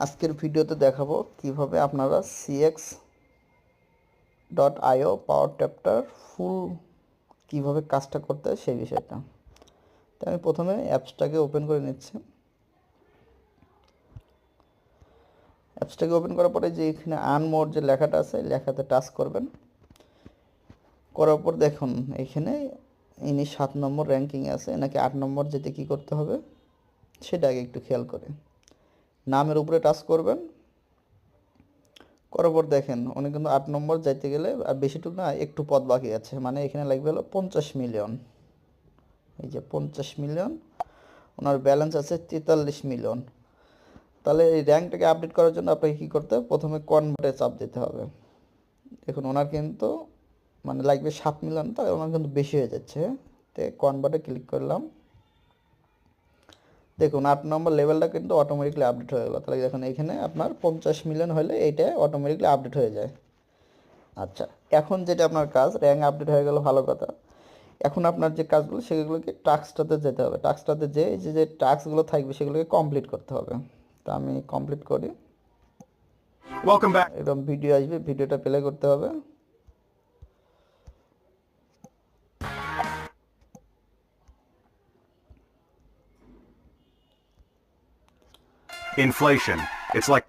আজকের ভিডিওতে দেখাবো কিভাবে আপনারা cx.io পাওয়ার ট্যাবটার ফুল কিভাবে কাজটা করতে হয় সেই বিষয়টা। তো আমি প্রথমে অ্যাপসটাকে ওপেন করে নিচ্ছি। অ্যাপসটাকে ওপেন করার পরে যে এখানে আনমোর যে লেখাটা আছে লেখাতে টাচ করবেন। করার পর দেখুন এখানে ইনি 7 নম্বর র্যাঙ্কিং আছে, নাকি 8 নম্বর যেতে কি করতে হবে সেটা আগে একটু খেয়াল করে নামের উপরে টাচ করবেন। করার পর দেখেন উনি কিন্তু 8 নম্বর যাইতে গেলে আর বেশিটুকু না, একটু পথ বাকি আছে, মানে এখানে লাগবে হলো 50 মিলিয়ন। এই যে 50 মিলিয়ন, ওনার ব্যালেন্স আছে 43 মিলিয়ন। তাহলে এই র্যাঙ্কটাকে আপডেট করার জন্য আপনাকে কী করতে হবে, প্রথমে কনভার্টে চাপ দিতে হবে। দেখুন ওনার কিন্তু মানে লাগবে 7 মিলিয়ন, তাহলে ওনার কিন্তু বেশি হয়ে যাচ্ছে। তো কনভার্টে ক্লিক করলাম। দেখুন 8 নম্বর লেভেলটা কিন্তু অটোমেটিকলি আপডেট হয়ে গেল। তাহলে দেখুন এখানে আপনার 50 মিলিয়ন হলে এইটা অটোমেটিকলি আপডেট হয়ে যায়। আচ্ছা, এখন যেটা আপনার কাজ, র্যাঙ্ক আপডেট হয়ে গেল, ভালো কথা। এখন আপনার যে কাজগুলো সেগুলোকে টাস্কটাতে যেতে হবে। টাস্কটাতে যে এই যে টাস্কগুলো থাকবে সেগুলোকে কমপ্লিট করতে হবে। তো আমি কমপ্লিট করি। Welcome back. এরকম ভিডিও আসবে, ভিডিওটা প্লে করতে হবে। Inflation. It's like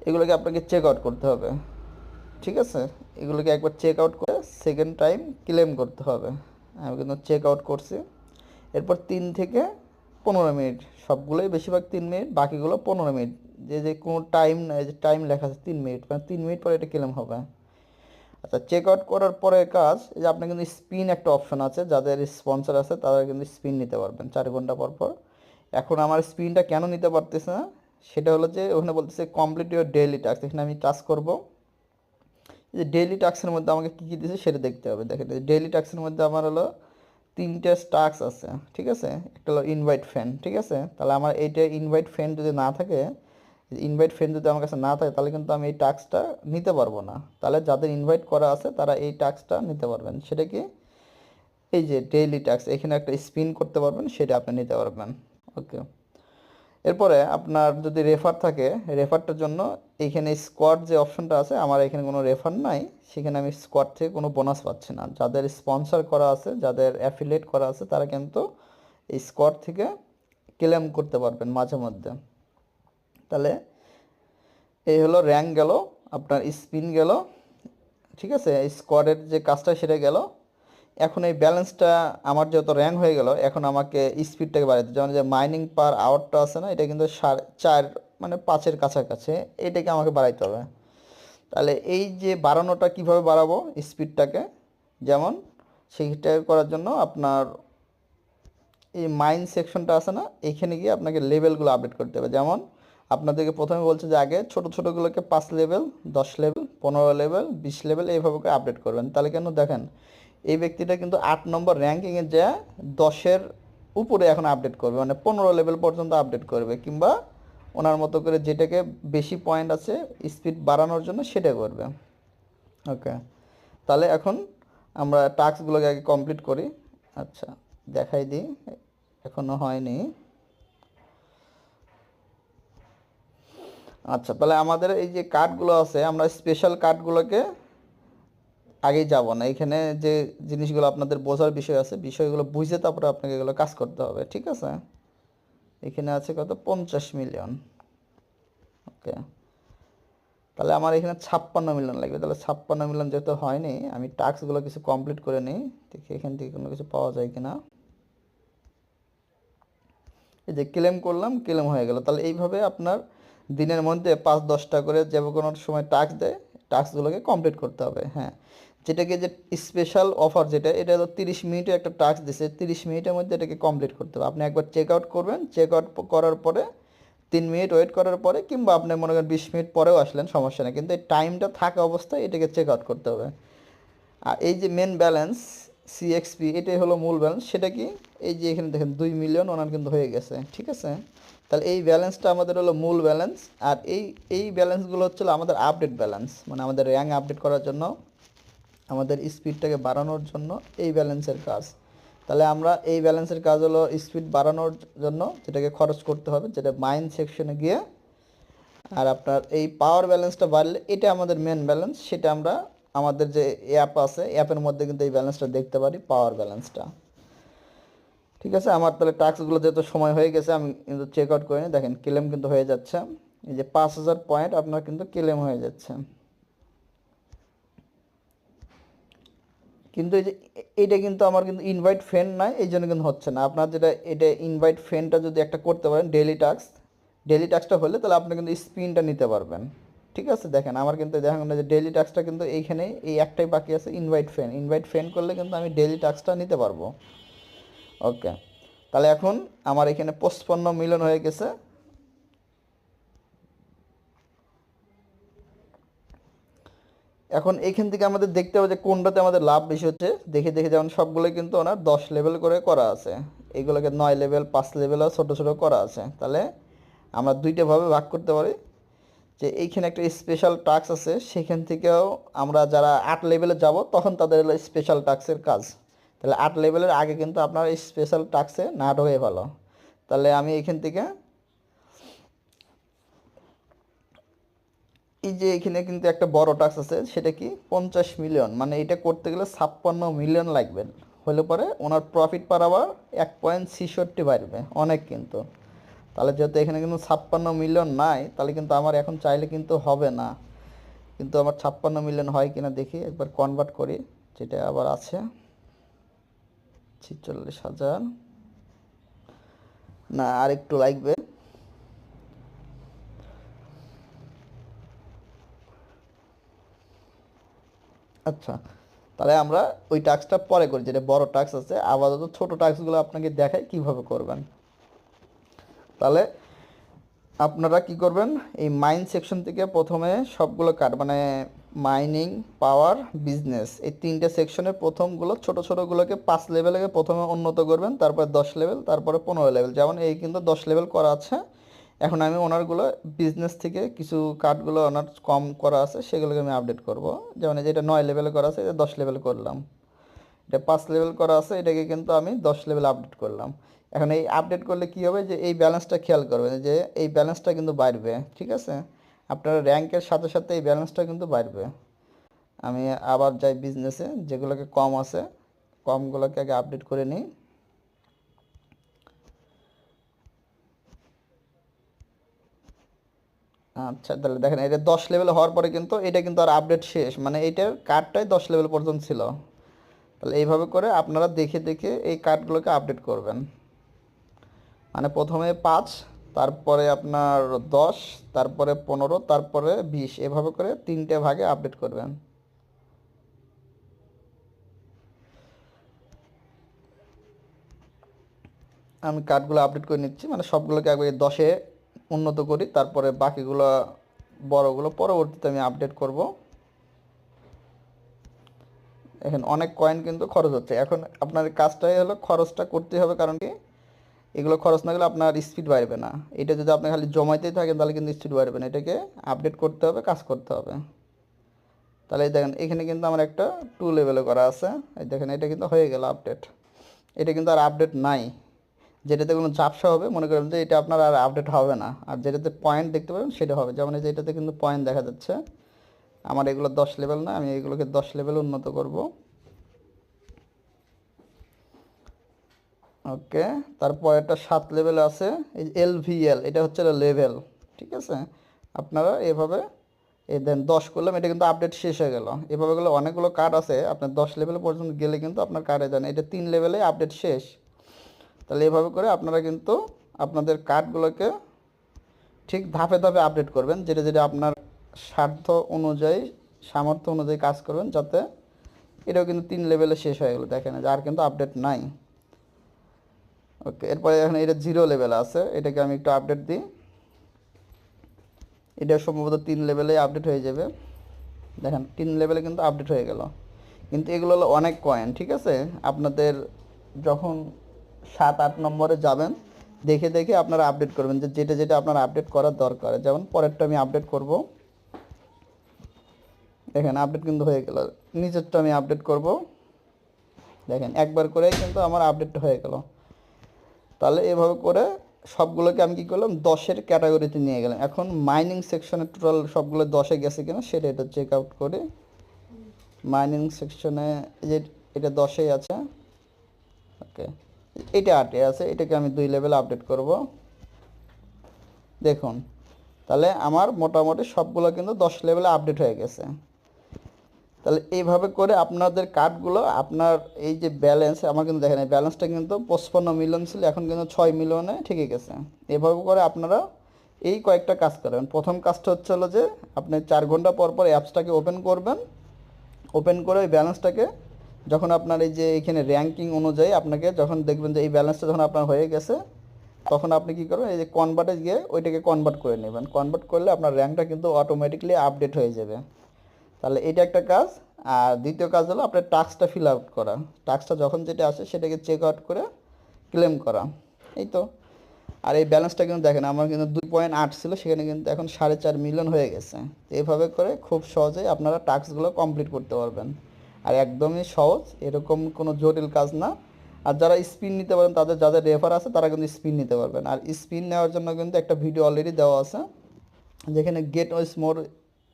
এগুলোকে আপনাকে চেক আউট করতে হবে, ঠিক আছে? এগুলোকে একবার চেক আউট করে সেকেন্ড টাইম ক্লেম করতে হবে। আমি কিন্তু চেক আউট করছি। এরপর 3 থেকে 15 মিনিট, সবগুলোই বেশিরভাগ 3 মিনিট, বাকিগুলো 15 মিনিট। যে কোনো টাইম নাই, যে টাইম লেখা আছে 3 মিনিট, মানে 3 মিনিট পরে এটা ক্লেম হবে। আচ্ছা, চেক আউট করার পরে কাজ, এই যে আপনার কিন্তু স্পিন একটা অপশন আছে, যাদের স্পন্সর আছে তারা কিন্তু স্পিন নিতে পারবেন 4 ঘন্টা পর পর। এখন আমার স্পিনটা কেন নিতে পারতেছে না, সেটা হলো যে ওখানে বলতেছে কমপ্লিট ইউর ডেইলি টাস্ক। এখানে আমি টাচ করব। এই যে ডেইলি টাস্কের মধ্যে আমাকে কী কী দিয়েছে সেটা দেখতে হবে। দেখেন ডেইলি টাস্কের মধ্যে আমার হলো 3টে টাস্ক আছে, ঠিক আছে? একটা হলো ইনভাইট ফ্রেন্ড, ঠিক আছে? তাহলে আমার এইটা ইনভাইট ফ্রেন্ড যদি না থাকে, ইনভাইট ফ্রেন্ড যদি আমার কাছে না থাকে, তাহলে কিন্তু আমি এই টাস্কটা নিতে পারবো না। তাহলে যাদের ইনভাইট করা আছে তারা এই টাস্কটা নিতে পারবেন। সেটা কি, এই যে ডেইলি টাস্ক, এখানে একটা স্পিন করতে পারবেন, সেটা আপনি নিতে পারবেন। ওকে। এরপরে আপনার যদি রেফার থাকে, রেফারটার জন্য এইখানে স্কোয়াড যে অপশনটা আছে, আমার এখানে কোনো রেফার নাই, সেখানে আমি স্কোয়াড থেকে কোনো বোনাস পাচ্ছি না। যাদের স্পন্সর করা আছে, যাদের অ্যাফিলিয়েট করা আছে, তারা কিন্তু এই স্কোয়াড থেকে ক্লেম করতে পারবেন মাঝে মধ্যে। তাহলে এই হলো র্যাঙ্ক গেল, আপনার স্পিন গেল, ঠিক আছে? এই স্কোয়াডের যে কাজটা সেটা গেল। এখন এই ব্যালেন্সটা আমার যেহেতু র্যাঙ্ক হয়ে গেল, এখন আমাকে স্পিডটাকে বাড়াতে, যেমন যে মাইনিং পার আওয়ারটা আছে না, এটা কিন্তু 4.5 মানে 5-এর কাছাকাছি, এটাকে আমাকে বাড়াইতে হবে। তাহলে এই যে বাড়ানোটা কিভাবে বাড়াবো স্পিডটাকে, যেমন সেইটা করার জন্য আপনার এই মাইন সেকশনটা আছে না, এইখানে গিয়ে আপনাকে লেভেলগুলো আপডেট করতে হবে। যেমন আপনাদেরকে প্রথমে বলছে যে আগে ছোটো ছোটোগুলোকে 5 লেভেল, 10 লেভেল, 15 লেভেল, 20 লেভেল এইভাবে করে আপডেট করবেন। তাহলে কেন দেখেন এই ব্যক্তিটা কিন্তু 8 নম্বর র্যাঙ্কিংয়ে যা 10-এর উপরে এখন আপডেট করবে, মানে 15 লেভেল পর্যন্ত আপডেট করবে, কিংবা ওনার মতো করে যেটাকে বেশি পয়েন্ট আছে স্পিড বাড়ানোর জন্য সেটা করবে। ওকে, তাহলে এখন আমরা টাস্কগুলোকে আগে কমপ্লিট করি। আচ্ছা, দেখাই দিই, এখনো হয়নি। আচ্ছা, তাহলে আমাদের এই যে কার্ডগুলো আছে, আমরা স্পেশাল কার্ডগুলোকে আগেই যাব না। এখানে যে জিনিসগুলো আপনাদের বোঝার বিষয় আছে, বিষয়গুলো বুঝে তারপরে আপনাকে এগুলো কাজ করতে হবে, ঠিক আছে? এখানে আছে কত, 50 মিলিয়ন। ওকে, তাহলে আমার এখানে 56 মিলিয়ন লাগবে। তাহলে 56 মিলিয়ন যেহেতু হয়নি, আমি টাস্কগুলো কিছু কমপ্লিট করে নিই, দেখি এখান থেকে কোনো কিছু পাওয়া যায় কিনা। এই যে ক্লেম করলাম, ক্লেম হয়ে গেল। তাহলে এইভাবে আপনার দিনের মধ্যে 5-10টা করে যে কোনো সময় টাস্ক দেয়, টাস্কগুলোকে কমপ্লিট করতে হবে। হ্যাঁ, যেটাকে যে স্পেশাল অফার যেটা, এটা হলো 30 মিনিটে একটা টাস্ক দিছে, 30 মিনিটের মধ্যে এটাকে কমপ্লিট করতে হবে। আপনি একবার চেক আউট করবেন, চেক আউট করার পরে 3 মিনিট ওয়েট করার পরে, কিংবা আপনি মনে করেন 20 মিনিট পরেও আসলেন, সমস্যা নেই, কিন্তু এই টাইমটা থাকা অবস্থায় এটাকে চেক আউট করতে হবে। আর এই যে মেন ব্যালেন্স সিএক্সপি, এটাই হলো মূল ব্যালেন্স। সেটা কি, এই যে এখানে দেখেন 2 মিলিয়ন ওনার কিন্তু হয়ে গেছে, ঠিক আছে? তাহলে এই ব্যালেন্সটা আমাদের হলো মূল ব্যালেন্স। আর এই ব্যালেন্সগুলো হচ্ছে আমাদের আপডেট ব্যালেন্স, মানে আমাদের র্যাঙ্ক আপডেট করার জন্য, আমাদের স্পিডটাকে বাড়ানোর জন্য এই ব্যালেন্সের কাজ। তাহলে আমরা এই ব্যালেন্সের কাজ হলো স্পিড বাড়ানোর জন্য যেটাকে খরচ করতে হবে, যেটা মাইন সেকশনে গিয়ে। আর আপনার এই পাওয়ার ব্যালেন্সটা বাড়লে এটা আমাদের মেন ব্যালেন্স, সেটা আমরা আমাদের যে অ্যাপ আছে অ্যাপের মধ্যে কিন্তু এই ব্যালেন্সটা দেখতে পারি, পাওয়ার ব্যালেন্সটা। ঠিক আছে, আমার তাহলে টাস্কগুলো যেহেতু সময় হয়ে গেছে আমি কিন্তু চেক আউট করে নিই। দেখেন ক্লেম কিন্তু হয়ে যাচ্ছে, এই যে 5000 পয়েন্ট আপনার কিন্তু ক্লেম হয়ে যাচ্ছে। কিন্তু এই যে এটা কিন্তু আমার কিন্তু ইনভাইট ফ্রেন্ড নাই, এই জন্য কিন্তু হচ্ছে না। আপনার যেটা এটা ইনভাইট ফ্রেন্ডটা যদি একটা করতে পারেন ডেইলি টাস্কটা হলে তাহলে আপনি কিন্তু স্পিনটা নিতে পারবেন। ঠিক আছে, দেখেন আমার কিন্তু দেখেন যে ডেইলি টাস্কটা কিন্তু এইখানে এই একটাই বাকি আছে, ইনভাইট ফ্রেন্ড করলে কিন্তু আমি ডেইলি টাস্কটা নিতে পারবো। ওকে, তাহলে এখন আমার এখানে 55 মিলিয়ন হয়ে গেছে। এখন এইখান থেকে আমাদের দেখতে হবে যে কোনটাতে আমাদের লাভ বেশি হচ্ছে। দেখে দেখে, যেমন সবগুলোই কিন্তু ওনার 10 লেভেল করে করা আছে, এগুলোকে 9 লেভেল 5 লেভেল আর ছোটো ছোটো করা আছে। তাহলে আমরা দুইটা ভাবে ভাগ করতে পারি, যে এইখানে একটা স্পেশাল টাস্ক আছে, সেখান থেকেও আমরা যারা 8 লেভেলে যাব তখন তাদের হলো স্পেশাল টাস্কের কাজ। তাহলে 8 লেভেলের আগে কিন্তু আপনার এই স্পেশাল টাস্কে না ঢোকে ভালো। তাহলে আমি এখান থেকে এই যে এখানে কিন্তু একটা বড় টাস্ক আছে, সেটা কি 50 মিলিয়ন, মানে এটা করতে গেলে 56 মিলিয়ন লাগবে। হলে পরে ওনার প্রফিট পার আবার 1.66 বাড়বে, অনেক কিন্তু। তাহলে যেহেতু এখানে কিন্তু 56 মিলিয়ন নাই, তাহলে কিন্তু আমার এখন চাইলে কিন্তু হবে না। কিন্তু আমার 56 মিলিয়ন হয় কিনা দেখি, একবার কনভার্ট করি, যেটা আবার আছে 46,000, না আর একটু লাগবে। আচ্ছা, তাহলে আমরা ওই টাস্কটা পরে করি, যেটা বড় টাস্ক আছে। আপাতত ছোট টাস্কগুলো আপনাকে দেখাই কিভাবে করবেন। তাহলে আপনারা কি করবেন, এই মাইন সেকশন থেকে প্রথমে সবগুলো কাট, মানে মাইনিং, পাওয়ার, বিজনেস, এই তিনটে সেকশনের প্রথমগুলো ছোট ছোটোগুলোকে 5 লেভেলে প্রথমে উন্নত করবেন, তারপরে 10 লেভেল, তারপরে 15 লেভেল। যেমন এই কিন্তু 10 লেভেল করা আছে। এখন আমি ওনারগুলো বিজনেস থেকে কিছু কার্ডগুলো ওনার কম করা আছে, সেগুলোকে আমি আপডেট করব। যেমন এই যেটা 9 লেভেলে করা আছে, এটা 10 লেভেল করলাম। এটা 5 লেভেল করা আছে, এটাকে কিন্তু আমি 10 লেভেল আপডেট করলাম। এখন এই আপডেট করলে কি হবে, যে এই ব্যালেন্সটা খেয়াল করবেন, যে এই ব্যালেন্সটা কিন্তু বাড়বে। ঠিক আছে, আপনার র্যাঙ্কের সাথে সাথে এই ব্যালেন্সটা কিন্তু বাড়বে। আমি আবার যাই বিজনেসে, যেগুলোকে কম আছে কমগুলোকে আগে আপডেট করে নিই। আচ্ছা, তাহলে দেখেন এটা 10 লেভেল হওয়ার পরে কিন্তু এটা কিন্তু আর আপডেট শেষ, মানে এইটার কার্ডটাই 10 লেভেল পর্যন্ত ছিল। তাহলে এইভাবে করে আপনারা দেখে দেখে এই কার্ডগুলোকে আপডেট করবেন। মানে প্রথমে 5, তারপরে আপনার 10, তারপরে 15, তারপরে 20, এভাবে করে তিনটে ভাগে আপডেট করবেন। আমি কার্ডগুলো আপডেট করে নিচ্ছি, মানে সবগুলোকে একবারে 10-এ উন্নত করি, তারপরে বাকিগুলো বড়গুলো পরবর্তীতে আমি আপডেট করব। এখন অনেক কয়েন কিন্তু খরচ হচ্ছে। এখন আপনার কাজটাই হলো খরচটা করতে হবে, কারণ কি এগুলো খরচ না গেলে আপনার স্পিড বাড়বে না। এটা যদি আপনি খালি জমাইতেই থাকেন তাহলে কিন্তু স্পিড বাড়বে না, এটাকে আপডেট করতে হবে, কাজ করতে হবে। তাহলে এই দেখেন এখানে কিন্তু আমার একটা 2 লেভেলে করা আছে, এই দেখেন এটা কিন্তু হয়ে গেল আপডেট। এটা কিন্তু আর আপডেট নাই। যেটাতে কোনো ঝাপসা হবে মনে করেন যে এটা আপনার আর আপডেট হবে না, আর যেটাতে পয়েন্ট দেখতে পাবেন সেটা হবে। যেমন এই যে এটাতে কিন্তু পয়েন্ট দেখা যাচ্ছে। আমার এগুলো 10 লেভেল না, আমি এগুলোকে 10 লেভেল উন্নত করব। ওকে, তারপর একটা 7 লেভেল আছে, এই LVL, এটা হচ্ছে লেভেল। ঠিক আছে, আপনারা এভাবে এই দেন 10 করলাম, এটা কিন্তু আপডেট শেষ হয়ে গেল। এভাবে গেলে অনেকগুলো কার্ড আছে, আপনার 10 লেভেল পর্যন্ত গেলে কিন্তু আপনার কার্ডে দেন এটা 3 লেভেলে আপডেট শেষ। তাহলে এভাবে করে আপনারা কিন্তু আপনাদের কার্ডগুলোকে ঠিক ধাপে ধাপে আপডেট করবেন, যেটা যেটা আপনার স্বার্থ অনুযায়ী, সামর্থ্য অনুযায়ী কাজ করবেন, যাতে এটাও কিন্তু 3 লেভেলে শেষ হয়ে গেলো। দেখেন আর কিন্তু আপডেট নাই। ওকে, এরপরে এখন এটা 0 লেভেল আছে, এটাকে আমি একটু আপডেট দিই। এটা সম্ভবত 3 লেভেলে আপডেট হয়ে যাবে। দেখেন 3 লেভেলে কিন্তু আপডেট হয়ে গেল। কিন্তু এগুলো হলো অনেক কয়েন। ঠিক আছে, আপনাদের যখন 7-8 নম্বরে যাবেন দেখে দেখে আপনারা আপডেট করবেন, যে যেটা যেটা আপনার আপডেট করার দরকার। যেমন পরেরটা আমি আপডেট করব, দেখেন আপডেট কিন্তু হয়ে গেল। নিচেরটা আমি আপডেট করব, দেখেন একবার করেই কিন্তু আমার আপডেটটা হয়ে গেল। তাহলে এভাবে করে সবগুলোকে আমি কী করলাম 10-এর ক্যাটাগরিতে নিয়ে গেলাম। এখন মাইনিং সেকশনে টোটাল সবগুলো 10-এ গেছে কিনা সেটা এটা চেক আউট করি। মাইনিং সেকশনে যে এটা 10-এই আছে, ওকে, এটা 8-এ আছে, এটাকে আমি 2 লেভেল আপডেট করব। দেখুন তাহলে আমার মোটামুটি সবগুলো কিন্তু 10 লেভেলে আপডেট হয়ে গেছে। তাহলে এইভাবে করে আপনাদের কার্ডগুলো আপনার এই যে ব্যালেন্স, আমার কিন্তু দেখেন এই ব্যালেন্সটা কিন্তু 55 মিলিয়ন ছিল, এখন কিন্তু 6 মিলিয়নে ঠিকই গেছে। এভাবে করে আপনারা এই কয়েকটা কাজ করবেন। প্রথম কাজটা হচ্ছে হলো যে আপনি 4 ঘন্টা পর পর অ্যাপসটাকে ওপেন করবেন। ওপেন করে ওই ব্যালেন্সটাকে যখন আপনার এই যে এখানে র্যাঙ্কিং অনুযায়ী আপনাকে যখন দেখবেন যে এই ব্যালেন্সটা যখন আপনার হয়ে গেছে, তখন আপনি কী করবেন, এই যে কনভার্টে গিয়ে ওইটাকে কনভার্ট করে নেবেন। কনভার্ট করলে আপনার র্যাঙ্কটা কিন্তু অটোমেটিকলি আপডেট হয়ে যাবে। তাহলে এটা একটা কাজ। আর দ্বিতীয় কাজ হলো আপনার টাস্কটা ফিল আউট করা। টাস্কটা যখন যেটা আসে সেটাকে চেক আউট করে ক্লেম করা, এই তো। আর এই ব্যালেন্সটা কিন্তু দেখেন আমার কিন্তু 2.8 ছিল, সেখানে কিন্তু এখন 4.5 মিলিয়ন হয়ে গেছে। তো এইভাবে করে খুব সহজেই আপনারা টাস্কগুলো কমপ্লিট করতে পারবেন। আর একদমই সহজ, এরকম কোনো জটিল কাজ না। আর যারা স্পিন নিতে পারেন, তাদের যাদের রেফার আছে তারা কিন্তু স্পিন নিতে পারবেন। আর স্পিন নেওয়ার জন্য কিন্তু একটা ভিডিও অলরেডি দেওয়া আছে, যেখানে গেট ওয়াইজ মোর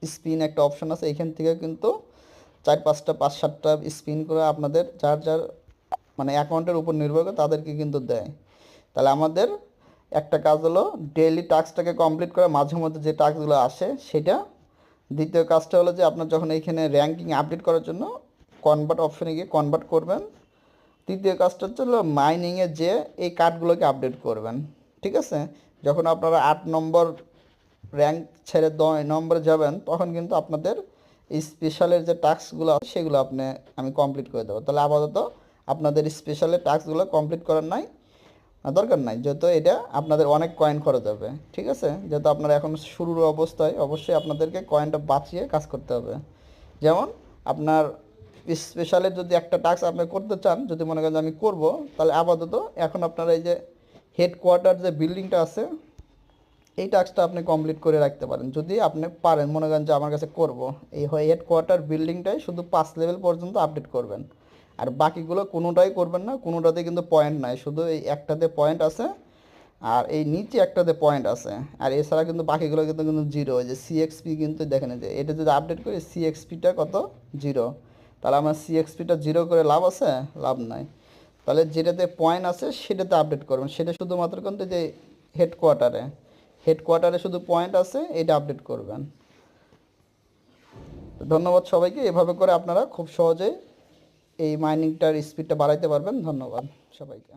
স্পিন একটা অপশন আছে। এখান থেকে কিন্তু 4-5টা 5-7টা স্পিন করে আপনাদের যার যার মানে অ্যাকাউন্টের উপর নির্ভর করে তাদেরকে কিন্তু দেয়। তাহলে আমাদের একটা কাজ হলো ডেইলি টাস্কটাকে কমপ্লিট করে মাঝে মধ্যে যে টাস্কগুলো আসে সেটা। দ্বিতীয় কাজটা হলো যে আপনার যখন এইখানে র্যাঙ্কিং আপডেট করার জন্য কনভার্ট অপশনে গিয়ে কনভার্ট করবেন। তৃতীয় কাজটা হচ্ছে হলো মাইনিংয়ে যে এই কার্ডগুলোকে আপডেট করবেন। ঠিক আছে, যখন আপনারা 8 নম্বর র্যাঙ্ক ছেড়ে 9 নম্বরে যাবেন, তখন কিন্তু আপনাদের এই স্পেশালের যে টাস্কগুলো আছে সেগুলো আমি কমপ্লিট করে দেবো। তাহলে আপাতত আপনাদের স্পেশালের টাস্কগুলো কমপ্লিট করার দরকার নাই, যেহেতু এটা আপনাদের অনেক কয়েন খরচ হবে। ঠিক আছে, যেহেতু আপনারা এখন শুরুর অবস্থায়, অবশ্যই আপনাদেরকে কয়েনটা বাঁচিয়ে কাজ করতে হবে। যেমন আপনার স্পেশালের যদি একটা টাস্ক আপনি করতে চান, যদি মনে করেন আমি করব, তাহলে আপাতত এখন আপনারা এই যে হেডকোয়ার্টার যে বিল্ডিংটা আছে এই টাস্কটা আপনি কমপ্লিট করে রাখতে পারেন যদি আপনি পারেন। মনে করেন যে আমার কাছে করব, এই হেডকোয়ার্টার বিল্ডিংটাই শুধু 5 লেভেল পর্যন্ত আপডেট করবেন। আর বাকিগুলো কোনোটাই করবেন না, কোনোটাতে কিন্তু পয়েন্ট নাই, শুধু এই একটাতে পয়েন্ট আছে আর এই নিচে একটাতে পয়েন্ট আছে। আর এছাড়া কিন্তু বাকিগুলো কিন্তু কিন্তু জিরো। এই যে সিএক্সপি কিন্তু দেখেন, যে এটা যদি আপডেট করি সিএক্সপিটা কত, জিরো। তাহলে আমার সিএক্সপিটা জিরো করে লাভ আছে? লাভ নাই। তাহলে যেটাতে পয়েন্ট আছে সেটাতে আপডেট করবেন, সেটা শুধুমাত্র কিন্তু যে হেডকোয়ার্টারে হেডকোয়ার্টারে শুধু পয়েন্ট আছে, এটা আপডেট করবেন। ধন্যবাদ সবাইকে। এভাবে করে আপনারা খুব সহজেই এই মাইনিংটার স্পিডটা বাড়াইতে পারবেন। ধন্যবাদ সবাইকে।